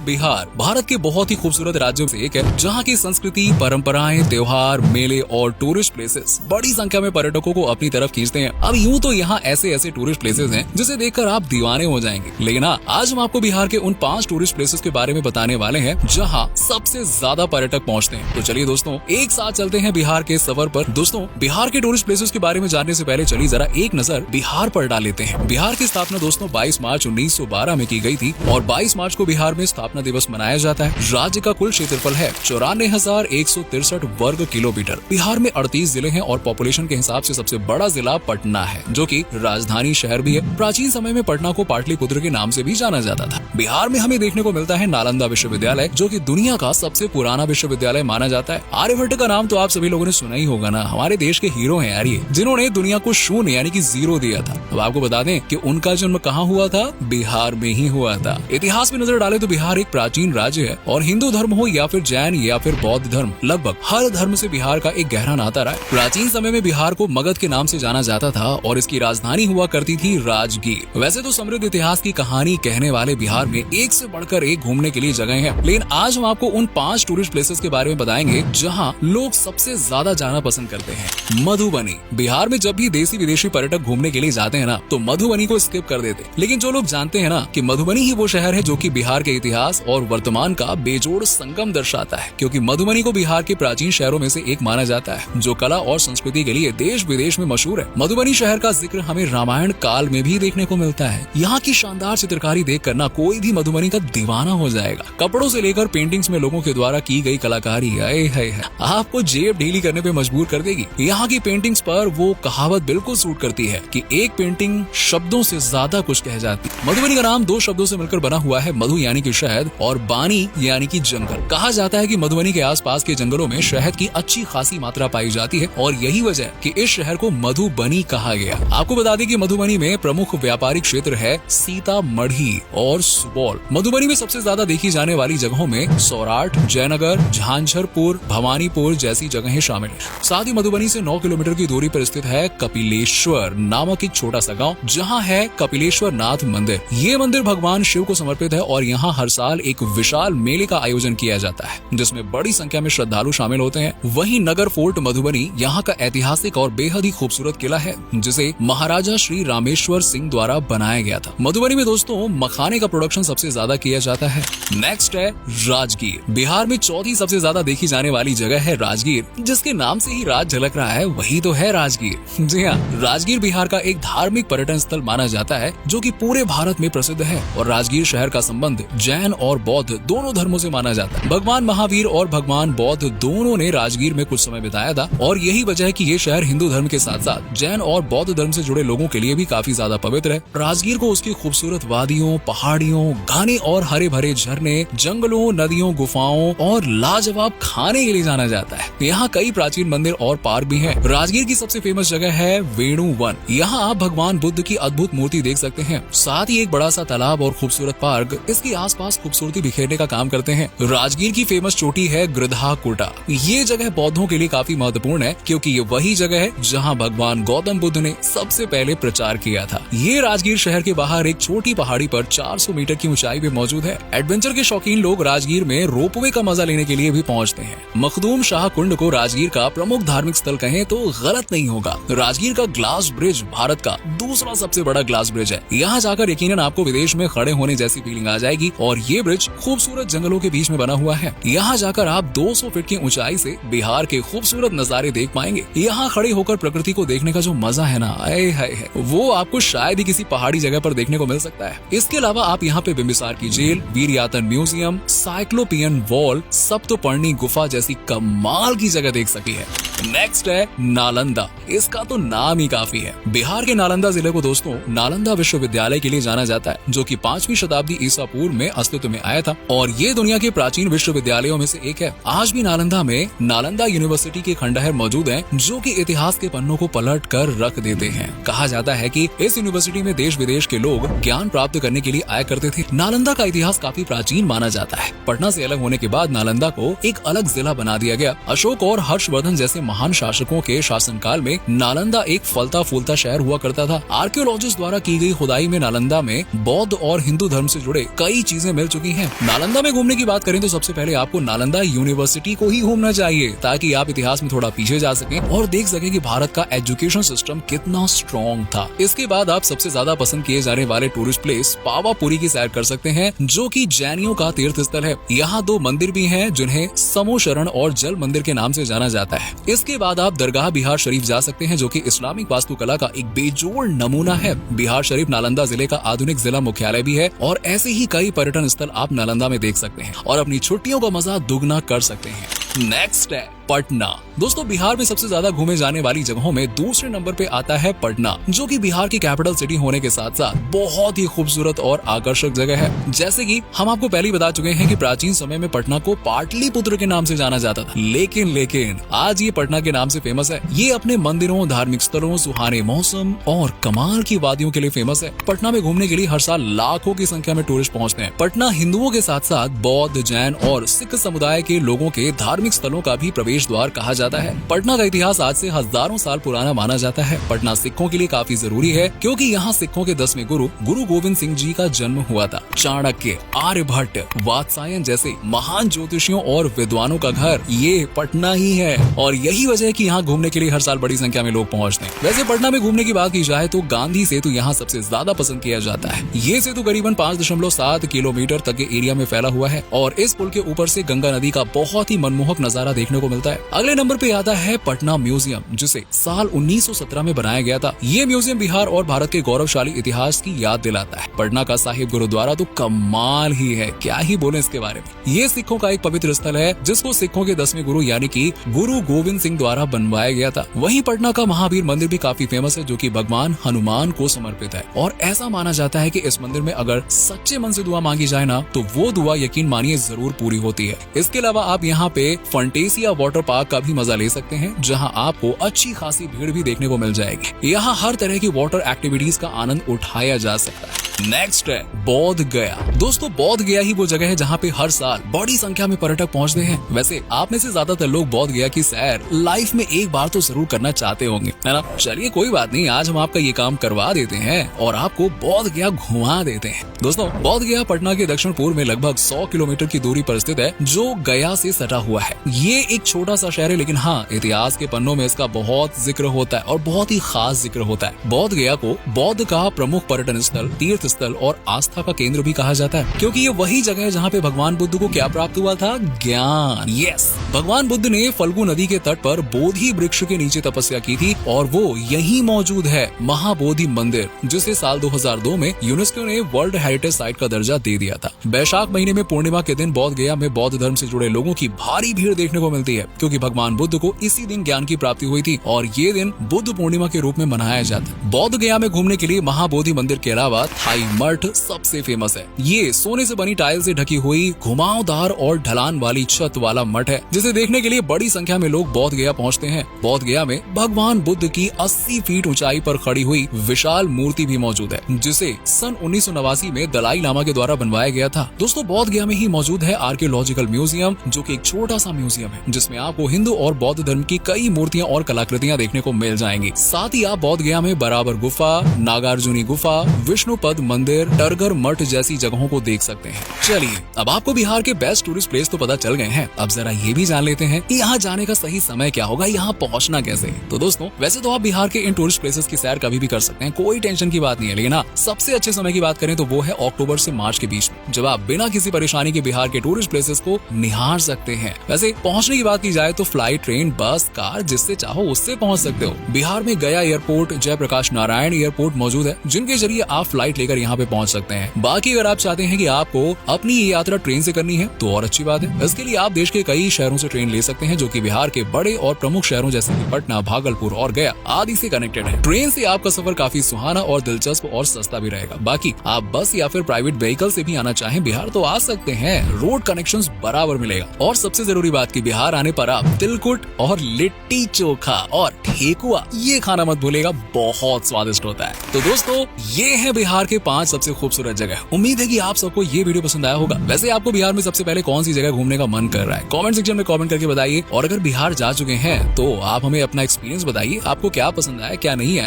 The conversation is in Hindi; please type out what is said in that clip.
बिहार भारत के बहुत ही खूबसूरत राज्यों से एक है, जहाँ की संस्कृति, परंपराएं, त्योहार, मेले और टूरिस्ट प्लेसेस बड़ी संख्या में पर्यटकों को अपनी तरफ खींचते हैं। अब यूँ तो यहाँ ऐसे ऐसे टूरिस्ट प्लेसेस हैं जिसे देखकर आप दीवाने हो जाएंगे, लेकिन आज हम आपको बिहार के उन 5 टूरिस्ट प्लेसेस के बारे में बताने वाले हैं जहाँ सबसे ज्यादा पर्यटक पहुँचते हैं। तो चलिए दोस्तों, एक साथ चलते हैं बिहार के सफर पर। दोस्तों, बिहार के टूरिस्ट प्लेसेस के बारे में जानने से पहले चलिए जरा एक नजर बिहार पर डाल लेते हैं। बिहार की स्थापना दोस्तों 22 मार्च 1912 में की गई थी और 22 मार्च को बिहार में स्थापना दिवस मनाया जाता है। राज्य का कुल क्षेत्रफल है 94,163 वर्ग किलोमीटर। बिहार में 38 जिले हैं और पॉपुलेशन के हिसाब से सबसे बड़ा जिला पटना है, जो कि राजधानी शहर भी है। प्राचीन समय में पटना को पाटलिपुत्र के नाम से भी जाना जाता था। बिहार में हमें देखने को मिलता है नालंदा विश्वविद्यालय, जो कि दुनिया का सबसे पुराना विश्वविद्यालय माना जाता है। आर्यभट्ट का नाम तो आप सभी लोगों ने सुना ही होगा ना, हमारे देश के हीरो हैं यार ये, जिन्होंने दुनिया को शून्य यानी कि 0 दिया था। अब आपको बता दें कि उनका जन्म कहाँ हुआ था? बिहार में ही हुआ था। इतिहास में नजर डाले तो बिहार एक प्राचीन राज्य है और हिंदू धर्म हो या फिर जैन या फिर बौद्ध धर्म, लगभग हर धर्म से बिहार का एक गहरा नाता रहा है। प्राचीन समय में बिहार को मगध के नाम से जाना जाता था और इसकी राजधानी हुआ करती थी राजगीर। वैसे तो समृद्ध इतिहास की कहानी कहने वाले बिहार में एक से बढ़कर एक घूमने के लिए जगह है, लेकिन आज हम आपको उन 5 टूरिस्ट प्लेसेस के बारे में बताएंगे जहाँ लोग सबसे ज्यादा जाना पसंद करते हैं। मधुबनी। बिहार में जब भी देसी विदेशी पर्यटक घूमने के लिए जाते हैं ना, तो मधुबनी को स्किप कर देते, लेकिन जो लोग जानते हैं ना कि मधुबनी ही वो शहर है जो कि बिहार के इतिहास और वर्तमान का बेजोड़ संगम दर्शाता है, क्योंकि मधुबनी को बिहार के प्राचीन शहरों में से एक माना जाता है, जो कला और संस्कृति के लिए देश विदेश में मशहूर है। मधुबनी शहर का जिक्र हमें रामायण काल में भी देखने को मिलता है। यहाँ की शानदार चित्रकारी देख कर ना कोई भी मधुबनी का दीवाना हो जाएगा। कपड़ों से लेकर पेंटिंग्स में लोगों के द्वारा की गई कलाकारी आपको जेब ढीली करने पे मजबूर कर देगी। यहाँ की पेंटिंग्स पर वो कहावत बिल्कुल सूट करती है कि एक पेंटिंग शब्दों से ज्यादा कुछ कह जाती है। मधुबनी का नाम 2 शब्दों से मिलकर बना हुआ है, मधु यानी कि शहद और बानी यानी कि जंगल। कहा जाता है कि मधुबनी के आसपास के जंगलों में शहद की अच्छी खासी मात्रा पाई जाती है और यही वजह है कि इस शहर को मधुबनी कहा गया। आपको बता दें कि मधुबनी में प्रमुख व्यापारिक क्षेत्र है सीतामढ़ी और सुपौल। मधुबनी में सबसे ज्यादा देखी जाने वाली जगहों में सौराठ, जयनगर, झांझरपुर, भवानीपुर जैसी जगहें शामिल हैं। साथ ही मधुबनी से 9 किलोमीटर की दूरी पर स्थित है कपिलेश्वर नामक एक छोटा सा गांव, जहां है कपिलेश्वर नाथ मंदिर। ये मंदिर भगवान शिव को समर्पित है और यहाँ हर साल एक विशाल मेले का आयोजन किया जाता है, जिसमें बड़ी संख्या में श्रद्धालु शामिल होते हैं। वहीं नगर फोर्ट मधुबनी यहाँ का ऐतिहासिक और बेहद ही खूबसूरत किला है, जिसे महाराजा श्री रामेश्वर सिंह द्वारा बनाया गया था। मधुबनी में दोस्तों मखाने का प्रोडक्शन सबसे ज्यादा किया जाता है। नेक्स्ट है राजगीर। बिहार में चौथी सबसे ज्यादा देखी जाने वाली जगह है राजगीर, जिसके नाम से ही राज झलक रहा है, वही तो है राजगीर। जी हाँ, राजगीर बिहार का एक धार्मिक पर्यटन स्थल माना जाता है, जो कि पूरे भारत में प्रसिद्ध है और राजगीर शहर का संबंध जैन और बौद्ध दोनों धर्मों से माना जाता है। भगवान महावीर और भगवान बौद्ध दोनों ने राजगीर में कुछ समय बिताया था और यही वजह है कि ये शहर हिंदू धर्म के साथ साथ जैन और बौद्ध धर्म से जुड़े लोगों के लिए भी काफी ज्यादा पवित्र है। राजगीर को उसकी खूबसूरत वादियों, पहाड़ियों, घने और हरे भरे झरने, जंगलों, नदियों, गुफाओं और लाजवाब खाने के लिए जाना जाता है। यहाँ कई प्राचीन मंदिर और पार्क भी हैं। राजगीर की सबसे फेमस जगह है वेणु वन। यहाँ आप भगवान बुद्ध की अद्भुत मूर्ति देख सकते हैं। साथ ही एक बड़ा सा तालाब और खूबसूरत पार्क इसके आसपास खूबसूरती बिखेरने का काम करते हैं। राजगीर की फेमस चोटी है गृधाकोटा। ये जगह बौद्धों के लिए काफी महत्वपूर्ण है, क्योंकि ये वही जगह है जहाँ भगवान गौतम बुद्ध ने सबसे पहले प्रचार किया था। ये राजगीर शहर के बाहर एक छोटी पहाड़ी पर 400 मीटर की ऊंचाई पे मौजूद है। एडवेंचर के शौकीन लोग राजगीर में रोपवे का मजा लेने के लिए भी पहुंचते हैं। मखदूम शाह कुंड को राजगीर का प्रमुख धार्मिक स्थल कहें तो गलत नहीं होगा। राजगीर का ग्लास ब्रिज भारत का दूसरा सबसे बड़ा ग्लास ब्रिज है। यहाँ जाकर यकीनन आपको विदेश में खड़े होने जैसी फीलिंग आ जाएगी और ये ब्रिज खूबसूरत जंगलों के बीच में बना हुआ है। यहाँ जाकर आप 200 फीट की ऊंचाई से बिहार के खूबसूरत नजारे देख पाएंगे। यहाँ खड़े होकर प्रकृति को देखने का जो मजा है ना, वो आपको शायद ही किसी पहाड़ी जगह पर देखने को मिल सकता है। इसके अलावा आप यहाँ पे बिम्बिसार की जेल, वीरयातन म्यूजियम, साइक्लोपियन वॉल, सप्तपर्णी गुफा जैसी कमाल की जगह देख सकी है। नेक्स्ट है नालंदा। इसका तो नाम ही काफी है। बिहार के नालंदा जिले को दोस्तों नालंदा विश्वविद्यालय के लिए जाना जाता है, जो कि 5वीं शताब्दी ईसा पूर्व में अस्तित्व में आया था और ये दुनिया के प्राचीन विश्वविद्यालयों में से एक है। आज भी नालंदा में नालंदा यूनिवर्सिटी के खंडहर मौजूद हैं, जो कि इतिहास के पन्नों को पलट कर रख देते हैं। कहा जाता है कि इस यूनिवर्सिटी में देश विदेश के लोग ज्ञान प्राप्त करने के लिए आया करते थे। नालंदा का इतिहास काफी प्राचीन माना जाता है। पटना से अलग होने के बाद नालंदा को एक अलग जिला बना दिया गया। अशोक और हर्षवर्धन जैसे महान शासकों के शासनकाल में नालंदा एक फलता फूलता शहर हुआ करता था। आर्कियोलॉजिस्ट द्वारा की गई खुदाई में नालंदा में बौद्ध और हिंदू धर्म से जुड़े कई चीजें मिल चुकी हैं। नालंदा में घूमने की बात करें तो सबसे पहले आपको नालंदा यूनिवर्सिटी को ही घूमना चाहिए, ताकि आप इतिहास में थोड़ा पीछे जा सकें और देख सकें कि भारत का एजुकेशन सिस्टम कितना स्ट्रॉन्ग था। इसके बाद आप सबसे ज्यादा पसंद किए जाने वाले टूरिस्ट प्लेस पावापुरी की सैर कर सकते हैं, जो कि जैनियों का तीर्थ स्थल है। यहाँ 2 मंदिर भी हैं जिन्हें समो शरण और जल मंदिर के नाम से जाना जाता है। इसके बाद आप दरगाह बिहार शरीफ जा सकते हैं, जो कि इस्लामिक वास्तुकला का एक बेजोड़ नमूना है। बिहार शरीफ नालंदा जिले का आधुनिक जिला मुख्यालय भी है और ऐसे ही कई पर्यटन स्थल आप नालंदा में देख सकते हैं और अपनी छुट्टियों का मजा दुगना कर सकते हैं। नेक्स्ट है पटना। दोस्तों, बिहार में सबसे ज्यादा घूमे जाने वाली जगहों में दूसरे नंबर पे आता है पटना, जो कि बिहार की कैपिटल सिटी होने के साथ साथ बहुत ही खूबसूरत और आकर्षक जगह है। जैसे कि हम आपको पहले ही बता चुके हैं कि प्राचीन समय में पटना को पाटलिपुत्र के नाम से जाना जाता था, लेकिन आज ये पटना के नाम से फेमस है। ये अपने मंदिरों, धार्मिक स्थलों, सुहाने मौसम और कमाल की वादियों के लिए फेमस है। पटना में घूमने के लिए हर साल लाखों की संख्या में टूरिस्ट पहुँचते हैं। पटना हिंदुओं के साथ साथ बौद्ध, जैन और सिख समुदाय के लोगों के धार्मिक स्थलों का भी प्रवेश द्वार कहा जाता है। पटना का इतिहास आज से हजारों साल पुराना माना जाता है। पटना सिखों के लिए काफी जरूरी है, क्योंकि यहाँ सिखों के 10वें गुरु गोविंद सिंह जी का जन्म हुआ था। चाणक्य, आर्यभट्ट, वात्सायन जैसे महान ज्योतिषियों और विद्वानों का घर ये पटना ही है और यही वजह है कि यहाँ घूमने के लिए हर साल बड़ी संख्या में लोग पहुँचते हैं। वैसे पटना में घूमने की बात की जाए तो गांधी सेतु यहाँ सबसे ज्यादा पसंद किया जाता है। ये सेतु करीबन 5.7 किलोमीटर तक के एरिया में फैला हुआ है और इस पुल के ऊपर से गंगा नदी का बहुत ही मनमोहक नजारा देखने को मिलता है। अगले नंबर पे आता है पटना म्यूजियम, जिसे साल 1917 में बनाया गया था। ये म्यूजियम बिहार और भारत के गौरवशाली इतिहास की याद दिलाता है। पटना का साहिब गुरुद्वारा तो कमाल ही है, क्या ही बोले इसके बारे में। ये सिखों का एक पवित्र स्थल है, जिसको सिखों के 10वें गुरु यानी कि गुरु गोविंद सिंह द्वारा बनवाया गया था। वहीं पटना का महावीर मंदिर भी काफी फेमस है, जो कि भगवान हनुमान को समर्पित है और ऐसा माना जाता है कि इस मंदिर में अगर सच्चे मन से दुआ मांगी जाए ना, तो वो दुआ यकीन मानिए जरूर पूरी होती है। इसके अलावा आप यहाँ पे फंटेसिया वाटर पार्क का भी मजा ले सकते हैं, जहां आपको अच्छी खासी भीड़ भी देखने को मिल जाएगी। यहाँ हर तरह की वाटर एक्टिविटीज का आनंद उठाया जा सकता है। नेक्स्ट है बोध गया। दोस्तों, बोध गया ही वो जगह है जहाँ पे हर साल बड़ी संख्या में पर्यटक पहुँचते हैं। वैसे आप में से ज्यादातर लोग बोध गया की सैर लाइफ में एक बार तो जरूर करना चाहते होंगे, है ना। चलिए कोई बात नहीं, आज हम आपका ये काम करवा देते हैं और आपको बोध गया घुमा देते हैं। दोस्तों, बोध गया पटना के दक्षिण पूर्व में लगभग 100 किलोमीटर की दूरी पर स्थित है, जो गया से सटा हुआ है। ये एक छोटा सा शहर है, लेकिन हाँ, इतिहास के पन्नों में इसका बहुत जिक्र होता है और बहुत ही खास जिक्र होता है। बोध गया को बौद्ध का प्रमुख पर्यटन स्थल, तीर्थ स्थल और आस्था का केंद्र भी कहा जाता है, क्योंकि ये वही जगह है जहाँ पे भगवान बुद्ध को क्या प्राप्त हुआ था? ज्ञान। यस, भगवान बुद्ध ने फल्गु नदी के तट पर बोधि वृक्ष के नीचे तपस्या की थी और वो यही मौजूद है महाबोधि मंदिर, जिसे साल 2002 में यूनेस्को ने वर्ल्ड हेरिटेज साइट का दर्जा दे दिया था। वैशाख महीने में पूर्णिमा के दिन बोध गया में बौद्ध धर्म से जुड़े लोगों की भारी भीड़ देखने को मिलती है, क्योंकि भगवान बुद्ध को इसी दिन ज्ञान की प्राप्ति हुई थी और ये दिन बुद्ध पूर्णिमा के रूप में मनाया जाता है। बोध गया में घूमने के लिए महाबोधि मंदिर के अलावा थाई मठ सबसे फेमस है। ये सोने से बनी टाइल से ढकी हुई घुमावदार और ढलान वाली छत वाला मठ है, जिसे देखने के लिए बड़ी संख्या में लोग बोध गया पहुँचते हैं। बोध गया में भगवान बुद्ध की 80 फीट ऊंचाई पर खड़ी हुई विशाल मूर्ति भी मौजूद है, जिसे सन 1989 में दलाई लामा के द्वारा बनवाया गया था। दोस्तों, बोध गया में ही मौजूद है आर्कियोलॉजिकल म्यूजियम, जो कि एक छोटा सा म्यूजियम है, जिसमें आपको हिंदू और बौद्ध धर्म की कई मूर्तियां और कलाकृतियां देखने को मिल जाएंगी। साथ ही आप बोध गया में बराबर गुफा, नागार्जुनी गुफा, विष्णुपद मंदिर, टरगर मठ जैसी जगहों को देख सकते हैं। चलिए, अब आपको बिहार के बेस्ट टूरिस्ट प्लेस तो पता चल गए हैं, अब जरा ये भी जान लेते हैं कि यहाँ जाने का सही समय क्या होगा, यहाँ पहुँचना कैसे। तो दोस्तों, वैसे तो आप बिहार के इन टूरिस्ट प्लेसेस की सैर कभी भी कर सकते हैं, कोई टेंशन की बात नहीं है, लेकिन हाँ, सबसे अच्छे समय की बात करें तो वो है अक्टूबर से मार्च के बीच में, जब आप बिना किसी परेशानी के बिहार के टूरिस्ट प्लेसेस को निहार सकते हैं। वैसे पहुँचने की बात की जाए तो फ्लाइट, ट्रेन, बस, कार, जिससे चाहो उससे पहुँच सकते हो। बिहार में गया एयरपोर्ट, जयप्रकाश नारायण एयरपोर्ट मौजूद है, जिनके जरिए आप फ्लाइट लेकर यहाँ पे पहुँच सकते हैं। बाकी अगर आप चाहते हैं कि आपको अपनी ये यात्रा ट्रेन से करनी है तो और अच्छी बात है। इसके लिए आप देश के कई शहरों से ट्रेन ले सकते हैं, जो कि बिहार के बड़े और प्रमुख शहरों जैसे कि पटना, भागलपुर और गया आदि से कनेक्टेड है। ट्रेन से आपका सफर काफी सुहाना और दिलचस्प और सस्ता भी रहेगा। बाकी आप बस या फिर प्राइवेट व्हीकल से भी आना चाहें बिहार तो आ सकते हैं, रोड कनेक्शंस बराबर मिलेगा। और सबसे जरूरी बात की बिहार आने पर आप तिलकुट और लिट्टी चोखा और ठेकुआ ये खाना मत भूलेगा, बहुत स्वादिष्ट होता है। तो दोस्तों, ये है बिहार के 5 सबसे खूबसूरत जगह। उम्मीद है कि आप सबको ये वीडियो पसंद आया होगा। वैसे आपको बिहार में सबसे पहले कौन सी जगह घूमने का मन कर रहा है, कमेंट सेक्शन में कमेंट करके बताइए। और अगर बिहार जा चुके हैं तो आप हमें अपना एक्सपीरियंस बताइए, आपको क्या पसंद आया क्या नहीं आया।